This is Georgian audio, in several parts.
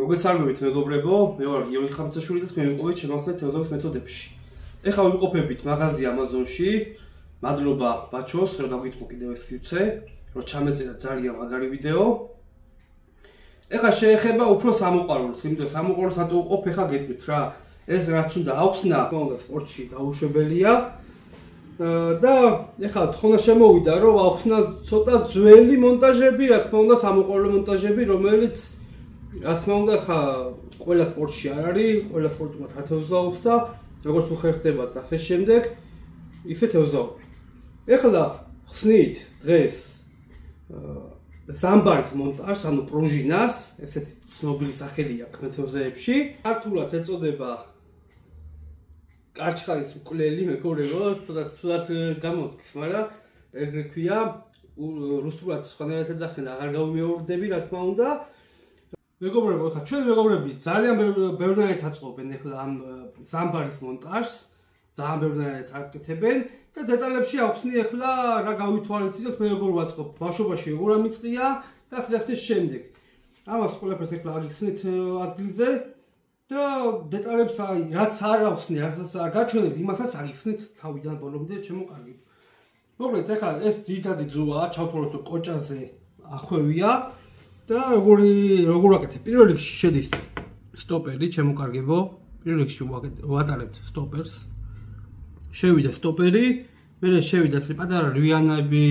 მოგესალმებით მეგობრებო, მე ვარ გიორგი ხამცაშვილი და მე ვიყავით შემახსენებთ თეოდოროს მეთოდებში. ეხლა ვიყოფებით მაღაზი Amazon-ში. მადლობა ბაჩოს, რომ დაგვითმო კიდევ ეს სივრცე, რომ ჩამეწერა ძალიან მაგარი ვიდეო. ეხლა შეეხება უფრო სამოყვარულს, იმიტომ სამოყვარულს რატო ვყოფ, ეხლა გეტყვით რა. ეს რაც უნდა აუხსნა, თქონდა სპორტში დაუშვებელია. და ეხლა თხოვნას შემოვიდა, რომ აუხსნა ცოტა ძველი მონტაჟები, რა თქმა უნდა, სამოყვარულო მონტაჟები, რომელიც რა თქმა უნდა, ხა ყველა სპორტში არ არის, ყველა სპორტმა თათეუზაობს და როგორც უხერხდება და ასე შემდეგ, ისე თეუზაობი. ეხლა ხსნით დღეს ზამბარის მონტაჟს, ანუ პრუჟინას, ესეთი ცნობილი სახელი აქვს მეთევზეებში. ქართულად ეწოდება კარჩხალის უკვლელი, მეგობრებო, ცოტა ცუდად გამოდგეს, მაგრამ ეგრე ქვია, რუსულად სხვანაირად ეძახენ, აღარ გავიმეორდები, რა თქმა უნდა. მეგობრებო, ხა ჩვენ მეგობრები ძალიან ბევრნაირად აწყობენ ეხლა ამ ზამბარის მონტაჟს, ძალიან ბევრნაირად აკეთებენ და დეტალებში აუხსნი ეხლა რა გავითვალისწინოთ, მე როგორ ვაწყობ, ბავშვობაში როგორ ამიწყია და ასე შემდეგ. ამას ყველაფერს ეხლა აგიხსნით ადგილზე და დეტალებს აი რაც არ აუხსნი, რასაც არ გაჩვენებ, იმასაც აგიხსნით თავიდან ბოლომდე ჩემო კარგი. მოკლედ ეხლა ეს ძირითადი ძუაა, ჩავთვალოთ რომ კოჭაზე ახვევია. და როგორ ვაკეთებ? პირველ რიგში შედის სტოპერი, ჩემო კარგებო. პირველ რიგში ვატარებთ სტოპერს. შევიდა სტოპერი, მერე შევიდა ეს პატარა რვიანები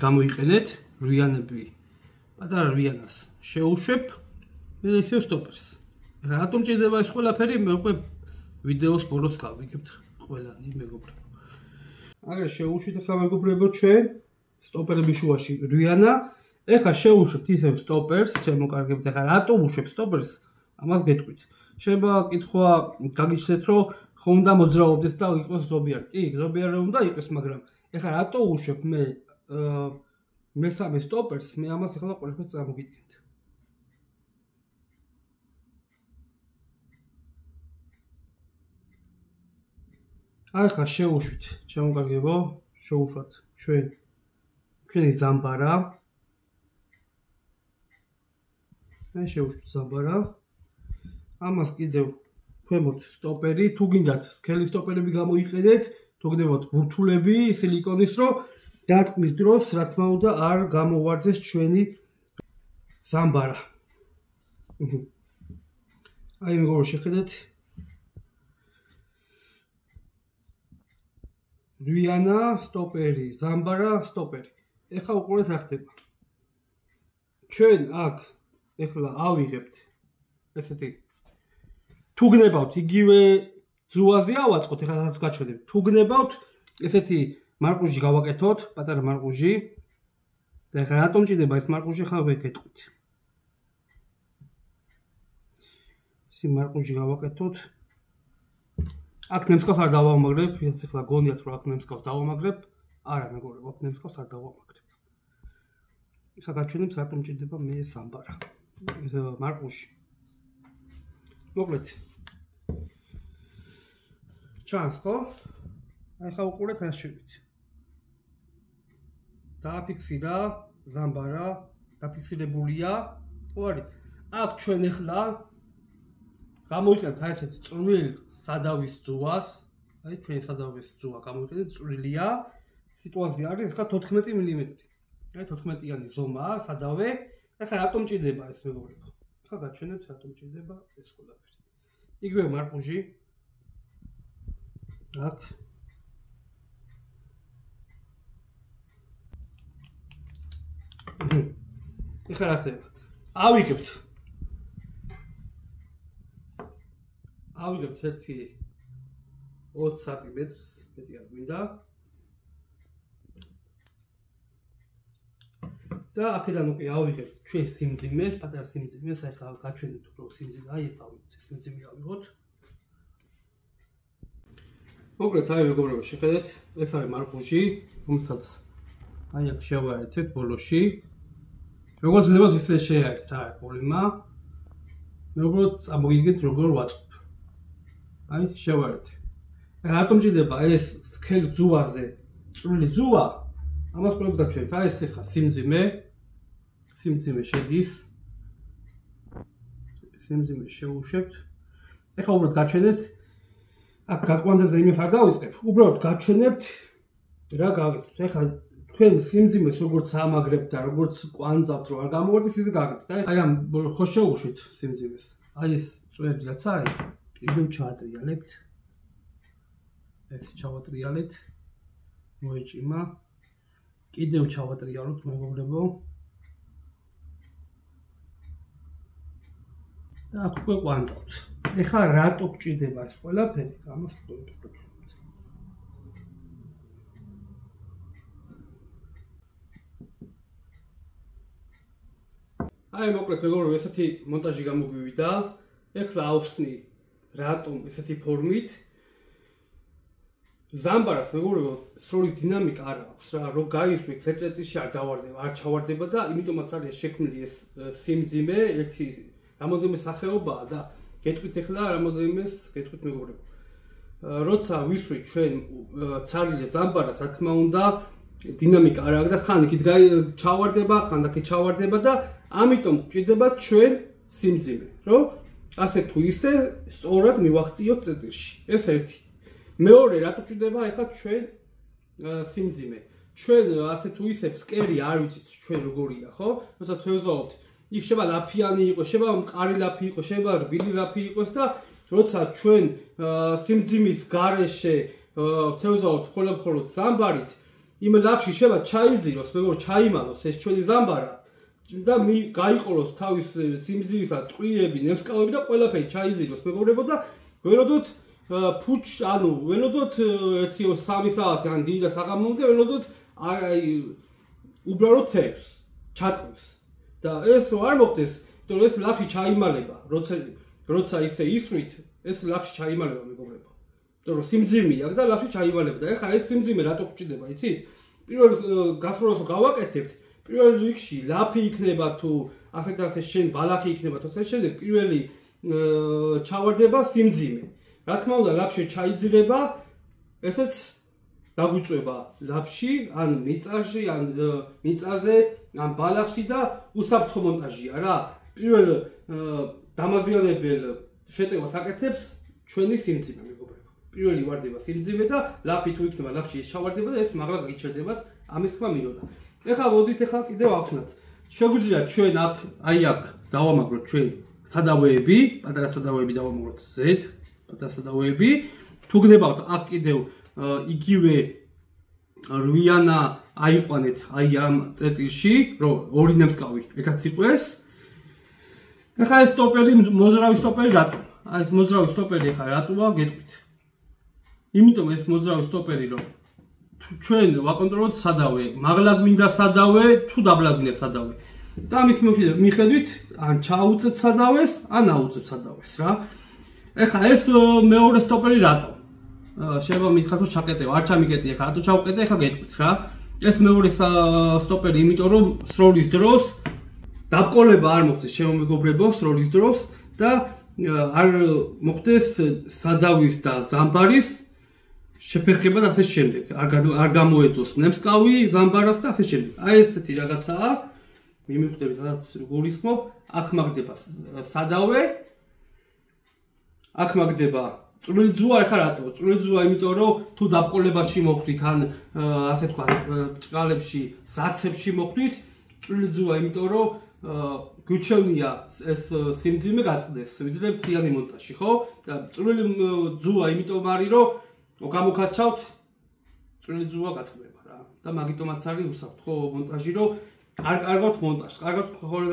გამოიყენეთ, რვიანები. პატარა რვიანას შეუშვებ, მერე ისევ სტოპერს. რატომ ჭირდება ეს ყველაფერი? მე უკვე ვიდეოს ბოლოს გავიგებთ ყველანი მეგობრებო. აგერ შეუშვით ახლა მეგობრებო ჩვენ სტოპერების შუაში რვიანა. ეხლა შევუშვებთ ისევ სტოპერს, ჩემო კარგებო, ეხლა რატომ უშვებ სტოპერს? ამას გეტყვით. შეიძლება კითხვა გაგიჩნდეთ, რომ ხომ უნდა მოძრაობდეს და იყოს ზომიერი. კი, ზომიერი უნდა იყოს, მაგრამ ეხლა რატო უშვებ მე მესამე სტოპერს? მე ამას ეხლა ყველაფერს წარმოგიდგენთ. აი ხა შევუშვით, ჩემო კარგებო, შევუშვათ ჩვენი ზამბარა. აი შევუშვით ზამბარა. ამას კიდევ ქვემოთ სტოპერი, თუ გინდათ სქელი სტოპერები გამოიყენეთ, თუ გინდათ ბურთულები სილიკონის, რომ დატკმის დროს, რა თქმა უნდა, არ გამოვარდეს ჩვენი ზამბარა. აი მეგობრებო, შეხედეთ. რვიანა, სტოპერი, ზამბარა, სტოპერი. ეხლა უყურეთ რა ხდება. ჩვენ აქ ეხლა ავიღებთ ესეთი თუ გნებავთ იგივე ძუაზე ავაწყოთ, ეხლა რაც გაჩვენებთ. თუ გნებავთ ესეთი მარყუჟი გავაკეთოთ, პატარა მარყუჟი. და ეხლა რატომ ჭირდება ეს მარყუჟი, ხა ვეკეთოთ. ეს მარყუჟი გავაკეთოთ. აქ ნემსკავს არ დავამაგრებ, ეს ეხლა გონიათ რომ აქ ნემსკავს დავამაგრებ. არა მეგობრებო, აქ ნემსკავს არ დავამაგრებ. ეხლა გაჩვენებს რატომ ჭირდება მე ზამბარა. ეს მარყუჟი. მოკლედ. ჩანს ხო? ახლა უყურეთ რა შევით. დააფიქსირა ზამბარა, დაფიქსირებულია. ხო არის? აქ ჩვენ ახლა გამოვიყენებთ აი ესეთ წვრილ სადავის ძუას. აი ჩვენ სადავის ძუა გამოვიყენეთ, წვრილია. სიტუაცია არის ახლა 14 მმ. აი 14-იანი ზომაა სადავე. ეხლა რატომ ჭირდება ეს მეგობრებო? ეხლა გაჩვენებთ რატომ ჭირდება ეს ყველაფერი. იგივე მარყუჟი. აქ. ეხლა რა ხდება? ავიღებთ ერთი 20 სანტიმეტრს, მეტი არ გვინდა. და აქედან უკვე ავიღებთ ჩვენ სიმძიმეს, პატარა სიმძიმეს, ახლა გაჩვენეთ რომ სიმძიმე, აი ეს ავიღოთ, სიმძიმე ავიღოთ. მოკლედ აი მეგობრებო, შეხედეთ, ეს არის მარყუჟი, რომელსაც აი აქ შევაერთეთ ბოლოში. როგორც გნებავთ ისე შეაერთეთ, არა პრობლემა. მეგობრებო, წამოგიგეთ როგორ ვაწყობ. აი შევაერთეთ. რატომ ჭირდება ეს სქელ ძუაზე წვრილი ძუა? ამას ყველაფერს გაჩვენებთ. აი ეს ახლა სიმძიმე შედის სიმძიმე შევუშვებთ. ეხლა უბრალოდ გაჩვენებთ აქ გაკვანძებზე იმის არ დავიწყებ. უბრალოდ გაჩვენებთ რა გაგეთქვით. ეხლა თქვენ სიმძიმეს როგორც ამაგრებთ და როგორც კვანძავთ რომ არ გამოვარდეს ისე გაგეთქვით. აი ამ ხო შევუშვით სიმძიმეს. აი ეს წვერი რაც არის კიდევ ჩაატრიალებთ. ეს ჩავატრიალეთ. მოეჭიმა. კიდევ ჩავატრიალოთ მეგობრებო. და აქ უკვე კვანძავთ. ეხლა რატო გჭირდება ეს ყველაფერი? ამას ვთქვით. აი მოკლედ მეგობრებო, ესეთი მონტაჟი გამოგვივიდა. ეხლა ავხსნი რატომ ესეთი ფორმით. ზამბარას მეგობრებო, სროლის დინამიკა არ აქვს რა, რომ გაისვით რეცეპტში არ დავარდება, არ ჩავარდება და იმიტომაც არის შექმნილი ეს სიმძიმე, ერთი რამოდენიმე სახეობაა და გეტყვით ეხლა რამოდენიმეს გეტყვით მეგობრებო. როცა ვისვით ჩვენ ცარილის ზამბარას, რა თქმა უნდა, დინამიკა არ აქვს და ხან იქით ჩავარდება, ხან აქეთ ჩავარდება და ამიტომ გვჭირდება ჩვენ სიმძიმე, რომ ასე თუ ისე სწორად მივახციოთ წერტილში. ეს ერთი. მეორე რატო გვჭირდება ეხლა ჩვენ სიმძიმე? ჩვენ ასე თუ ისე ფსკერი არ ვიცით ჩვენ როგორია, ხო? როცა თევზაობთ, იქ შეიძლება ლაფიანი იყოს, შეიძლება მყარი ლაფი იყოს, შეიძლება რბილი ლაფი იყოს და როცა ჩვენ სიმძიმის გარეშე თევზაობთ მხოლოდ ზამბარით, იმ ლაფში შეიძლება ჩაიზიროს, მეგობრებო, ჩაიმალოს ეს ჩვენი ზამბარა და გაიყოლოს თავის სიმძიმისა ტყვიები, ნემსკავები და ყველაფერი ჩაიზიროს, მეგობრებო და ველოდოთ ანუ ველოდოთ 1-3 საათი ან დიდი და საღამომდე ველოდოთ აი უბრალოდ თევზს ჩატყვის. და ეს რო არ მოხდეს, იმიტომ რომ ეს ლაფში ჩაიმალება, როცა ისე ისვით, ეს ლაფში ჩაიმალება მეგობრებო. იმიტომ რომ სიმძიმე აქვს და ლაფში ჩაიმალება და ეხლა ეს სიმძიმე რატო გვჭირდება, იცით? პირველ გასროლას გავაკეთებთ, პირველ რიგში ლაფი იქნება თუ ასე და ასე შენ ბალახი იქნება თუ ასე შემდეგ პირველი ჩავარდება სიმძიმე. რა თქმა უნდა, ლაფში ჩაიძირება, ესეც დაგვიწვება ლაფში, ან მიწაში, ან მიწაზე, ან ბალახში და უსაფრთხო მონტაჟია რა. პირველ დამაზიანებელ შეტევას აკეთებს ჩვენი სიმძიმე მეგობრებო. პირველი ვარდება სიმძიმე და ლაფი თუ იქნება ლაფში ეს ჩავარდება და ეს მაღლა გიჩერდებათ, ამის თქმა მინდოდა. ეხლა მოდით ეხლა კიდევ ავხსნათ. შეგვიძლია ჩვენ აქ აი აქ დავამაგროთ ჩვენ სადავეები, პატარა სადავეები დავამაგროთ Z, პატარა სადავეები. თუ გდებავთ აქ კიდევ იგივე რვიანა აიყვანეთ აი ამ წერტილში, რომ ორი ნემსკავი ერთად იყოს. ეხლა ეს სტოპერი, მოძრავი სტოპერი რატო? აი ეს მოძრავი სტოპერი ეხლა რატოა გეტყვით. იმიტომ ეს მოძრავი სტოპერი რომ ჩვენ ვაკონტროლოთ სადავე, მაღლა გვინდა სადავე, თუ დაბლა გვინდა სადავე. და ამის მიხედვით ან ჩაუწევთ სადავეს, ან აუწევთ სადავეს რა. ეხლა ეს მეორე სტოპერი რატო? შეიძლება მითხრათ რომ ჩაკეტეო, არ ჩამიკეტე ეხლა, რატო ჩავკეტე, ეხლა გეტყვით რა. ეს მეორე სტოპერი, იმიტომ რომ სროლის დროს დაბკოლება არ მოხდეს შემომეგობრებო სროლის დროს და არ მოხდეს სადავის და ზამბარის შეფერხება და ასე შემდეგ. არ გამოედოს ნემსკავი, ზამბარას და ასე შემდეგ. აი ესეთი რაღაცაა. მიმიხვდებით, სადაც გულისხმობ, აქ მაგდება სადავე, აქ მაგდება წვრილი ძუა, ეხლა რატო? წვრილი ძუა, იმიტომ რომ თუ დაბკოლებაში მოხვდით, ან ასე თქვა, ჭყალებში, ზაცებში მოხვდით, წვრილი ძუა, იმიტომ რომ გვიჩვენია ეს სიმძიმე გაწყდეს, ვიდრე მთლიანი მონტაჟი, ხო? და წვრილი ძუა, იმიტომ არის რომ გამოგაჩავთ წვრილი ძუა გაწყდება რა. და მაგიტომაც არის უსაფრთხო მონტაჟი, რომ არ კარგავთ მონტაჟს, კარგავთ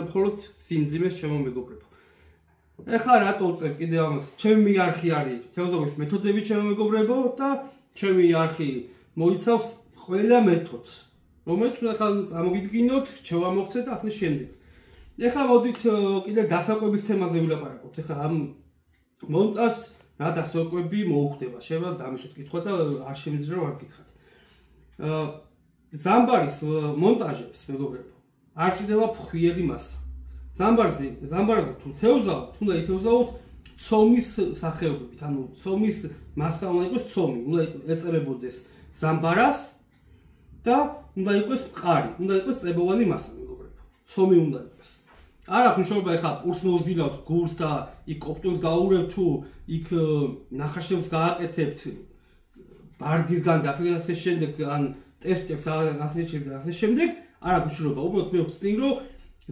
მხოლოდ სიმძიმეს შემომეგობრებო. ეხლა რატო ვწევ კიდევ ამას? ჩემი არხი არის თევზაობის მეთოდები შემომეგობრებო და ჩემი არხი მოიცავს ყველა მეთოდს, რომელიც უნდა წარმოგიდგინოთ, შევამოხცეთ და ასე შემდეგ. ეხლა მოდით კიდევ დასაკვების თემაზე ვილაპარაკოთ. ეხლა ამ მონტაჟს რა დასაკვები მოუხდება? შეიძლება დამისვით კითხვა და არ შემიძლია რომ არ გითხრათ. ზამბარის მონტაჟებს მეგობრებო, არ ჭირდება ფხვიერი მასა. ზამბარზე თუ თევზავთ, უნდა ითევზაოთ ცომის სახეობებით, ანუ ცომის მასა უნდა იყოს ცომი, უნდა ეწებებოდეს ზამბარას და უნდა იყოს მყარი, უნდა იყოს წებოვანი მასა მეგობრებო. ცომი უნდა იყოს. არ აქვს მნიშვნელობა ეხლა პურს მოვზილავთ გულს და იქ კოპტონს გაურევთ თუ იქ ნახაშევს გააკეთებთ ბარდისგან და ასე შემდეგ ან ტესტებს ასე შემდეგ არ აქვს მნიშვნელობა უბრალოდ მე ვხსნი რომ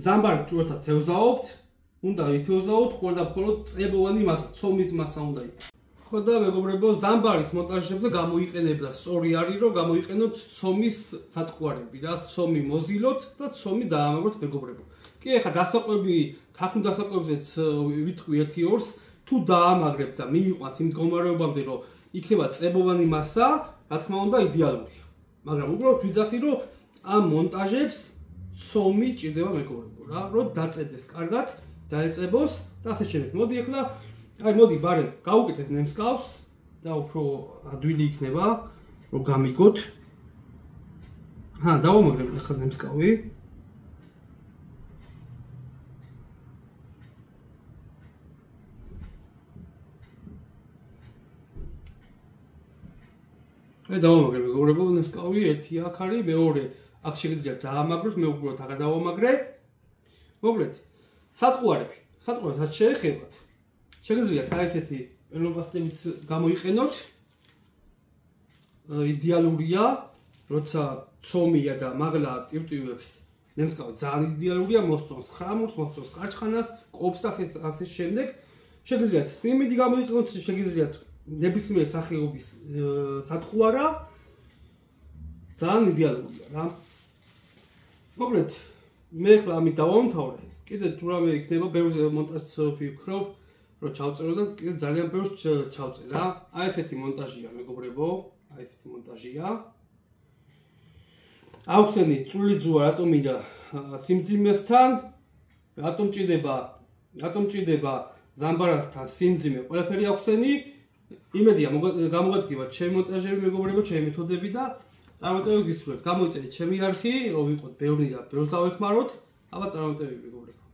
ზამბარი როცა თევზაობთ უნდა ითევზაოთ ხოლმე და მხოლოდ წებოვანი მასა ცომის მასა უნდა იყოს ხო და მეგობრებო ზამბარის მონტაჟებზე გამოიყენებდა სწორი არის რომ გამოიყენოთ ცომის სატყუარები რა ცომი მოზილოთ და ცომი დაამაგროთ მეგობრებო კი ეხლა დასაკვები ქართულ დასაკვებზეც ვიტყვი 1-2-ს თუ დაამაგრებთ და მიიყვანთ იმ მდგომარეობამდე რომ იქნება წებოვანი მასა რა თქმა უნდა იდეალურია მაგრამ უბრალოდ ვიძახი რომ ამ მონტაჟებს ცომი ჭირდება მეგობრებო რა რომ დაწებდეს კარგად დაეწებოს და ასე შემდეგ მოდი ეხლა აი მოდი ბარემ გავუკეთებ ნემსკავს და უფრო ადვილი იქნება რომ გამიგოთ დავამაგრებ ახლა ნემსკავი აი დავამაგრებ მეგობრებო ნემსკავი ერთი აქ არის მეორე აქ შეგიძლიათ დაამაგროთ მე უბრალოდ აღარ დავამაგრე მოკლედ სატყუარებს რაც შეეხებათ შეგიძლიათ აი ესეთი პენოპლასტების გამოიყენოთ იდეალურია როცა ცომია და მაღლა ტივტივებს ნემსკავი ძალიან იდეალურია მოსწონს ხრამურს მოსწონს კარჩხანას ყოფს და ასე შემდეგ შეგიძლიათ სიმინდი გამოიყენოთ შეგიძლიათ ნებისმიერ სახეობის სატყუარა ძალიან იდეალურია რა მოკლედ მე ხლა ამით დავამთავრე კიდე თუ რამე იქნება ბევრი მონტაჟს ვფიქრობ რომ ჩავწერო და კიდე ძალიან ბევრს ჩავწერ რა აი ესეთი მონტაჟია მეგობრებო აი ესეთი მონტაჟია აუხსენი წვრილი ძუა რატომ მინდა სიმძიმესთან რატომ ჭირდება ზამბარასთან სიმძიმე ყველაფერი აუხსენი იმედია გამოგადგებათ ჩემი მონტაჟები მეგობრებო ჩემი მეთოდები და წარმატებები გისურვებთ გამოიწერეთ ჩემი არხი რომ ვიყოთ ბევრი და ბევრს დავეხმაროთ აბა წარმატებები მეგობრებო